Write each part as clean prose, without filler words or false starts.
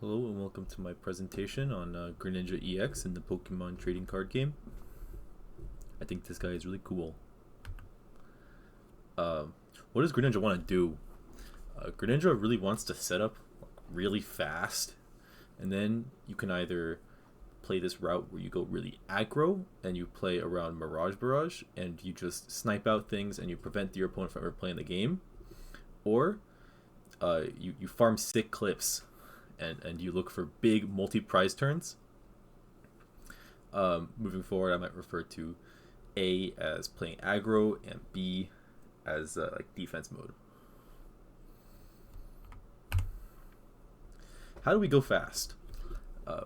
Hello and welcome to my presentation on Greninja EX in the Pokemon trading card game. I think this guy is really cool. What does Greninja want to do? Greninja really wants to set up really fast, and then you can either play this route where you go really aggro and you play around Mirage Barrage and you just snipe out things and you prevent your opponent from ever playing the game, or you farm sick clips and you look for big multi-prize turns. Moving forward, I might refer to A as playing aggro and B as like defense mode. How do we go fast?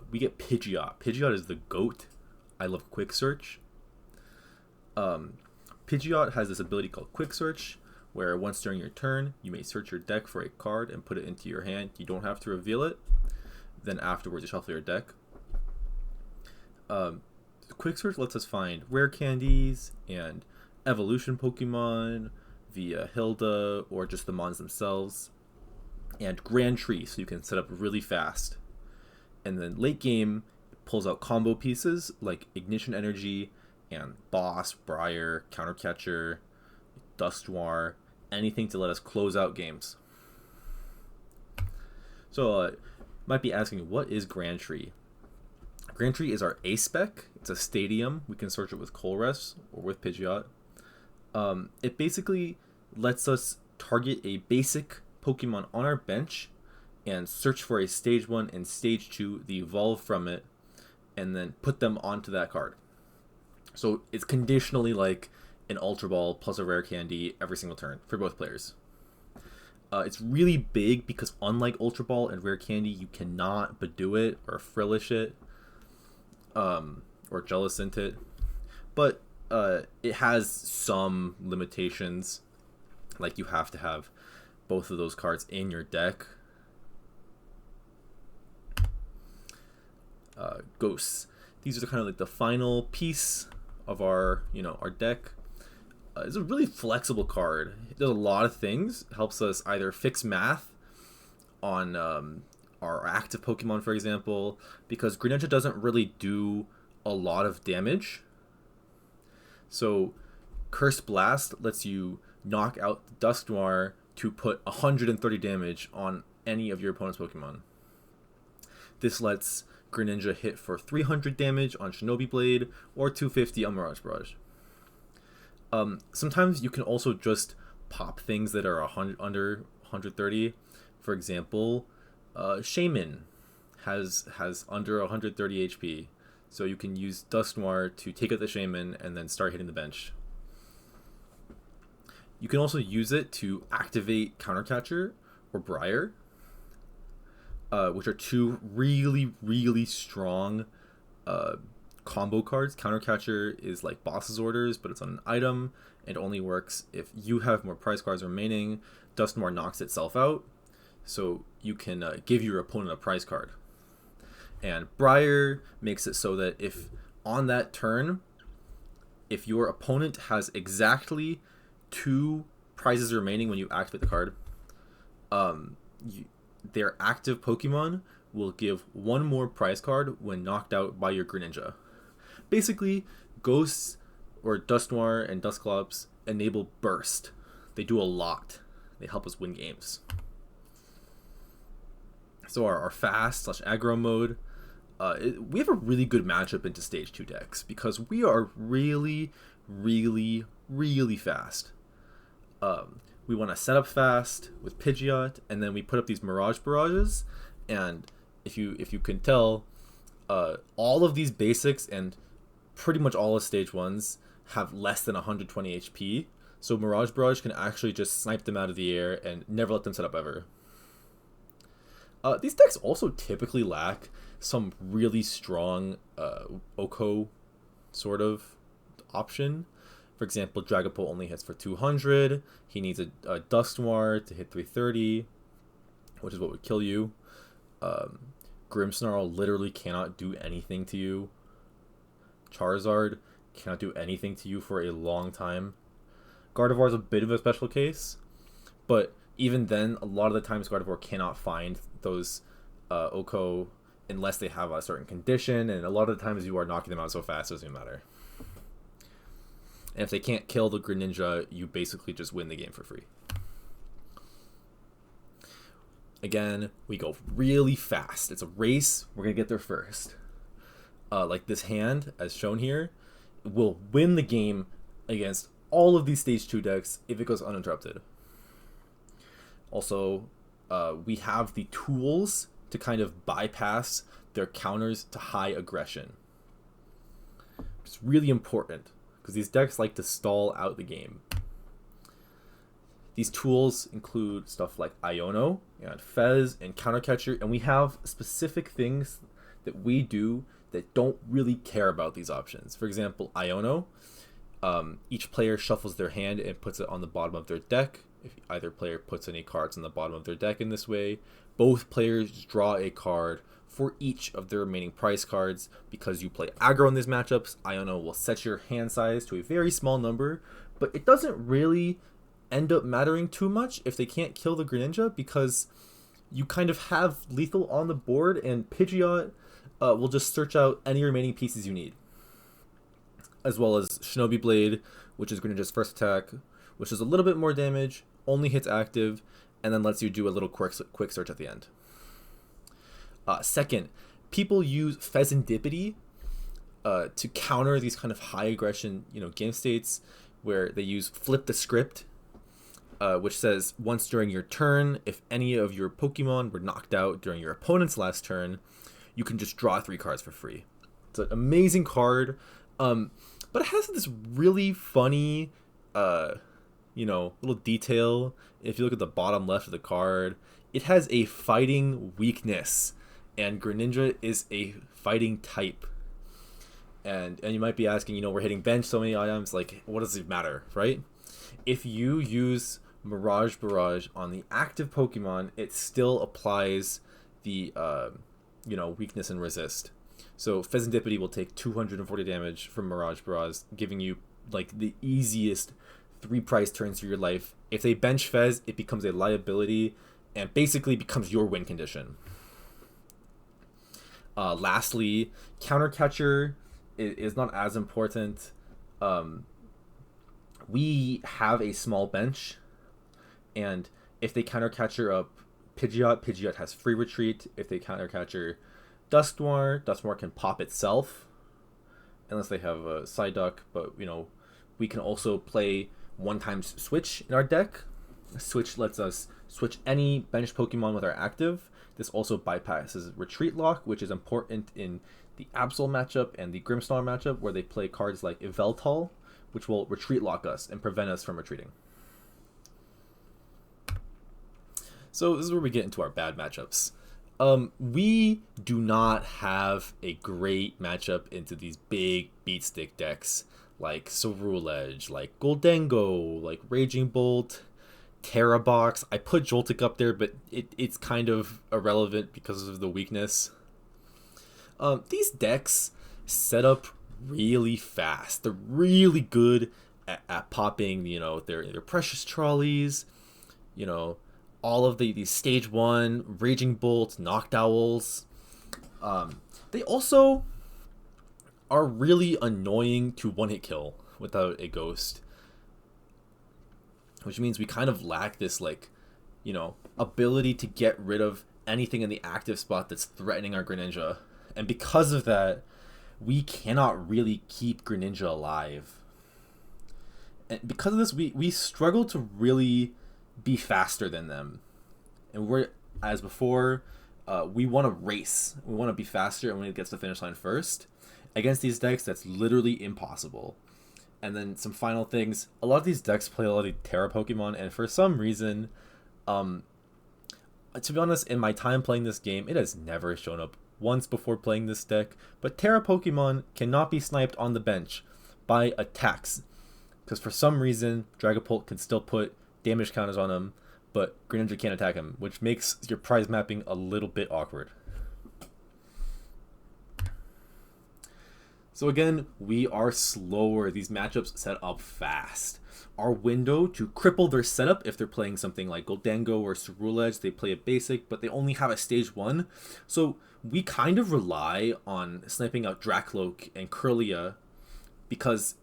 We get Pidgeot. Pidgeot is the GOAT. I love Quick Search. Pidgeot has this ability called Quick Search, where once during your turn, you may search your deck for a card and put it into your hand. You don't have to reveal it. Then afterwards, you shuffle your deck. Quick Search lets us find rare candies and evolution Pokemon via Hilda or just the mons themselves. And Grand Tree, so you can set up really fast. And then late game, it pulls out combo pieces like Ignition Energy and Boss, Briar, Countercatcher, Dusknoir, anything to let us close out games. So, might be asking, what is Grand Tree? Grand Tree is our A spec. It's a stadium. We can search it with Colress or with Pidgeot. It basically lets us target a basic Pokemon on our bench and search for a stage 1 and stage 2, the evolve from it, and then put them onto that card. So it's conditionally like an Ultra Ball plus a rare candy every single turn for both players. It's really big because unlike Ultra Ball and rare candy, you cannot Badoo it or Frillish it or Jellicent it. But it has some limitations, like you have to have both of those cards in your deck. Ghosts. These are kind of like the final piece of our deck. It's a really flexible card. It does a lot of things. It helps us either fix math on our active Pokemon, for example, because Greninja doesn't really do a lot of damage. So Curse Blast lets you knock out Dusknoir to put 130 damage on any of your opponent's Pokemon. This lets Greninja hit for 300 damage on Shinobi Blade or 250 on Mirage Barrage. Sometimes you can also just pop things that are under 130. For example, Shaman has under 130 HP, so you can use Dusknoir to take out the Shaman and then start hitting the bench. You can also use it to activate Countercatcher or Briar, which are two really strong combo cards. Countercatcher is like Boss's Orders, but it's on an item and only works if you have more prize cards remaining. Dusknoir knocks itself out, so you can give your opponent a prize card. And Briar makes it so that if on that turn, if your opponent has exactly 2 prizes remaining when you activate the card, their active Pokemon will give 1 more prize card when knocked out by your Greninja. Basically, Ghosts or Dusknoir and Dusclops enable Burst. They do a lot. They help us win games. So our fast / aggro mode, we have a really good matchup into stage 2 decks because we are really fast. We want to set up fast with Pidgeot, and then we put up these Mirage Barrages, and if you can tell, all of these basics and pretty much all of stage 1s have less than 120 HP, so Mirage Barrage can actually just snipe them out of the air and never let them set up ever. These decks also typically lack some really strong Oko sort of option. For example, Dragapult only hits for 200. He needs a Dusknoir to hit 330, which is what would kill you. Grimmsnarl literally cannot do anything to you. Charizard cannot do anything to you for a long time. Gardevoir is a bit of a special case, but even then, a lot of the times Gardevoir cannot find those Oko unless they have a certain condition, and a lot of the times you are knocking them out so fast it doesn't matter. And if they can't kill the greninja, you basically just win the game for free. Again, we go really fast. It's a race. We're going to get there first. Like this hand, as shown here, will win the game against all of these stage 2 decks if it goes uninterrupted. Also, we have the tools to kind of bypass their counters to high aggression. It's really important because these decks like to stall out the game. These tools include stuff like Iono and Fez and Countercatcher, and we have specific things that we do that don't really care about these options. For example, Iono, each player shuffles their hand and puts it on the bottom of their deck. If either player puts any cards on the bottom of their deck in this way, both players draw a card for each of their remaining prize cards. Because you play aggro in these matchups, Iono will set your hand size to a very small number, but it doesn't really end up mattering too much if they can't kill the Greninja, because you kind of have lethal on the board, and Pidgeot will just search out any remaining pieces you need. As well as Shinobi Blade, which is Greninja's first attack, which does a little bit more damage, only hits active, and then lets you do a little quick search at the end. Second, people use Fezandipity to counter these kind of high aggression, game states where they use Flip the Script, which says once during your turn, if any of your Pokemon were knocked out during your opponent's last turn, you can just draw 3 cards for free. It's an amazing card, but it has this really funny, little detail. If you look at the bottom left of the card, it has a fighting weakness, and Greninja is a fighting type. And you might be asking, we're hitting bench so many items, like, what does it matter, right? If you use Mirage Barrage on the active Pokemon, it still applies the, weakness and resist. So Fezandipity will take 240 damage from Mirage Barrage, giving you, like, the easiest 3 prize turns for your life. If they bench Fez, it becomes a liability and basically becomes your win condition. Lastly, Countercatcher is not as important. We have a small bench, and if they Countercatcher up Pidgeot has free retreat. If they Countercatcher Dusknoir can pop itself, unless they have a Psyduck, but we can also play 1-time switch in our deck. Switch lets us switch any bench Pokemon with our active. This also bypasses Retreat Lock, which is important in the Absol matchup and the Grimmsnarl matchup, where they play cards like Yveltal, which will Retreat Lock us and prevent us from retreating. So this is where we get into our bad matchups. We do not have a great matchup into these big beat stick decks like Ceruledge, like Goldengo, like Raging Bolt, Terrabox. I put Joltik up there, but it's kind of irrelevant because of the weakness. These decks set up really fast. They're really good at popping, their Precious Trolleys, all of these Stage 1, Raging Bolt, Noctowls. They also are really annoying to one-hit kill without a ghost. Which means we kind of lack this, ability to get rid of anything in the active spot that's threatening our Greninja. And because of that, we cannot really keep Greninja alive. And because of this, we struggle to really be faster than them. And we're, as before, we want to race. We want to be faster, and when it gets to the finish line first. Against these decks, that's literally impossible. And then some final things. A lot of these decks play a lot of Terra Pokemon, and for some reason, to be honest, in my time playing this game, it has never shown up once before playing this deck. But Terra Pokemon cannot be sniped on the bench by attacks, because for some reason, Dragapult can still put damage counters on him, but Greninja can't attack him, which makes your prize mapping a little bit awkward. So again, we are slower. These matchups set up fast. our window to cripple their setup if they're playing something like Goldango or Ceruledge. They play a basic, but they only have a stage 1. So we kind of rely on sniping out Dracloak and Curlia because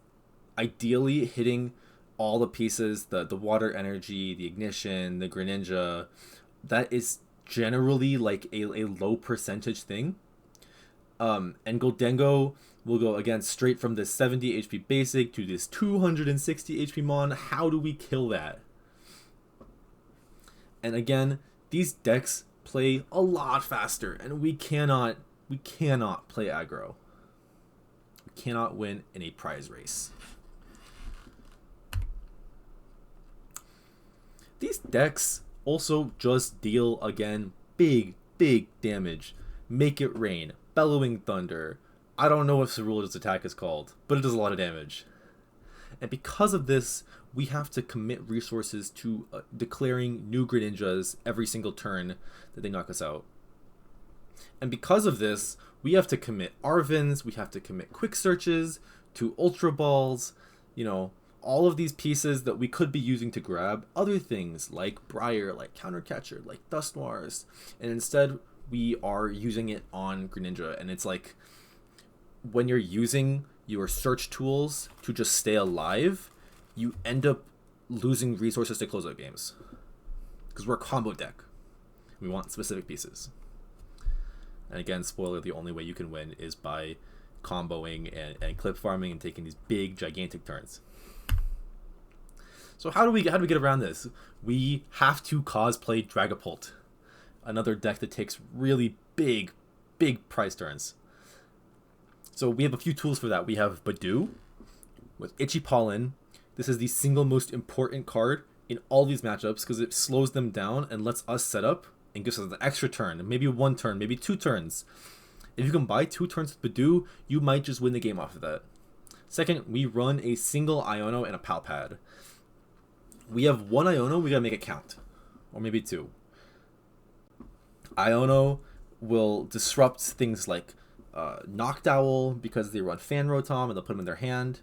ideally hitting all the pieces, the water energy, the ignition, the greninja, that is generally like a low percentage thing. And Goldengo will go again straight from this 70 HP basic to this 260 HP mon. How do we kill that? And again, these decks play a lot faster, and we cannot play aggro. We cannot win in a prize race. These decks also just deal, again, big damage. Make It Rain, Bellowing Thunder. I don't know what Cerulege's attack is called, but it does a lot of damage. And because of this, we have to commit resources to declaring new Greninjas every single turn that they knock us out. And because of this, we have to commit Arvins, we have to commit Quick Searches to Ultra Balls, you know, all of these pieces that we could be using to grab other things like Briar, like Countercatcher, like Dusknoirs, and instead we are using it on Greninja. And it's like, when you're using your search tools to just stay alive, you end up losing resources to close out games. Because we're a combo deck. We want specific pieces. And again, spoiler, the only way you can win is by comboing and clip farming and taking these big, gigantic turns. So how do we get around this? We have to cosplay Dragapult, another deck that takes really big prize turns. So we have a few tools for that. We have Badoo with Itchy Pollen. This is the single most important card in all these matchups because it slows them down and lets us set up and gives us an extra turn, maybe 1 turn, maybe 2 turns. If you can buy 2 turns with Badoo, you might just win the game off of that. Second, we run a single Iono and a Pal Pad. We have 1 Iono, we gotta make it count. Or maybe 2. Iono will disrupt things like Noctowl because they run Fan Rotom and they'll put them in their hand.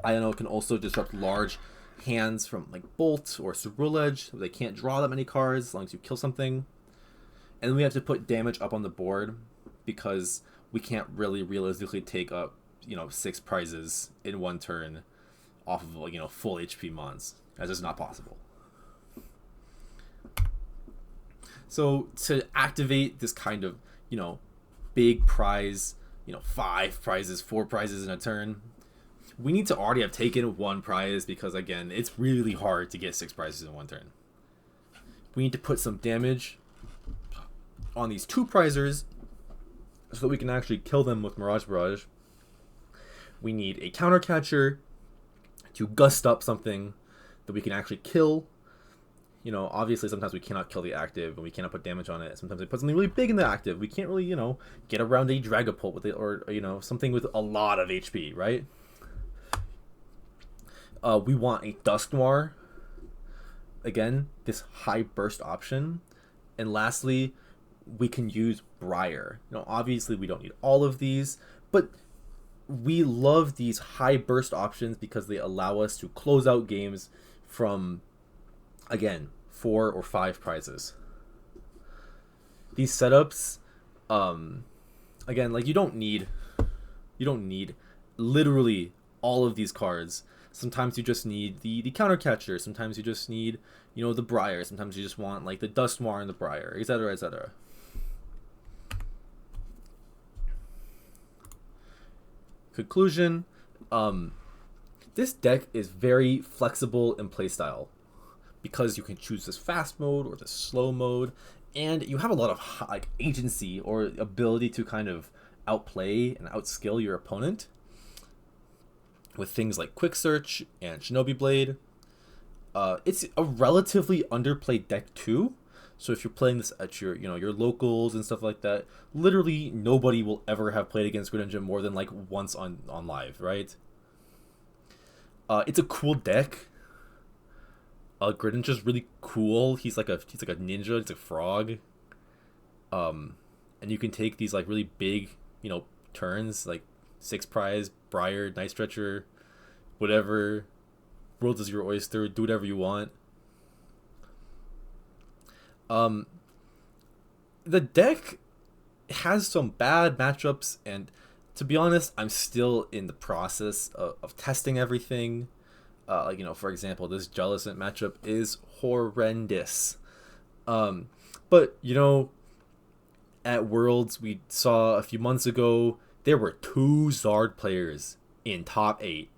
Iono can also disrupt large hands from like Bolt or Ceruledge. They can't draw that many cards as long as you kill something. And then we have to put damage up on the board because we can't really realistically take up, 6 prizes in 1 turn off of, full HP mons. That's just not possible. So to activate this kind of, big prize, 5 prizes, 4 prizes in a turn, we need to already have taken 1 prize because, again, it's really hard to get 6 prizes in 1 turn. We need to put some damage on these 2 prizers so that we can actually kill them with Mirage Barrage. We need a Countercatcher to gust up something that we can actually kill. Obviously sometimes we cannot kill the active and we cannot put damage on it. Sometimes we put something really big in the active. We can't really, get around a Dragapult with it or, something with a lot of HP, right? We want a Dusknoir. Again, this high burst option. And lastly, we can use Briar. Obviously we don't need all of these, but we love these high burst options because they allow us to close out games from, again, 4 or 5 prizes. These setups, again, like you don't need literally all of these cards. Sometimes you just need the Countercatcher. Sometimes you just need, the Briar. Sometimes you just want like the Dusknoir and the Briar, etc., etc. Conclusion, this deck is very flexible in playstyle because you can choose this fast mode or the slow mode, and you have a lot of agency or ability to kind of outplay and outskill your opponent with things like Quick Search and Shinobi Blade. It's a relatively underplayed deck too. So if you're playing this at your, your locals and stuff like that, literally nobody will ever have played against Greninja more than like once on live, right? It's a cool deck. Greninja's really cool. He's like a ninja. He's a frog. And you can take these like really big, turns like 6 prize, Briar, Night Stretcher, whatever. world is your oyster. Do whatever you want. The deck has some bad matchups, and to be honest, I'm still in the process of testing everything. For example, this Jellicent matchup is horrendous. But at Worlds we saw a few months ago, there were 2 Zard players in top 8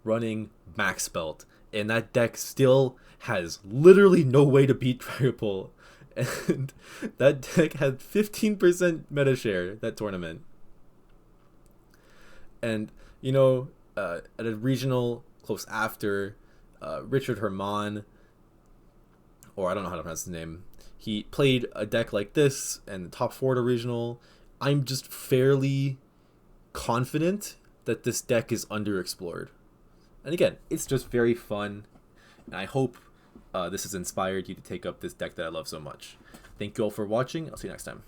running Max Belt, and that deck still has literally no way to beat Dragapult. And that deck had 15% meta share that tournament. And at a regional close after, Richard Herman, or I don't know how to pronounce his name, he played a deck like this and the top 4 at a regional. I'm just fairly confident that this deck is underexplored. And again, it's just very fun, and I hope this has inspired you to take up this deck that I love so much. Thank you all for watching. I'll see you next time.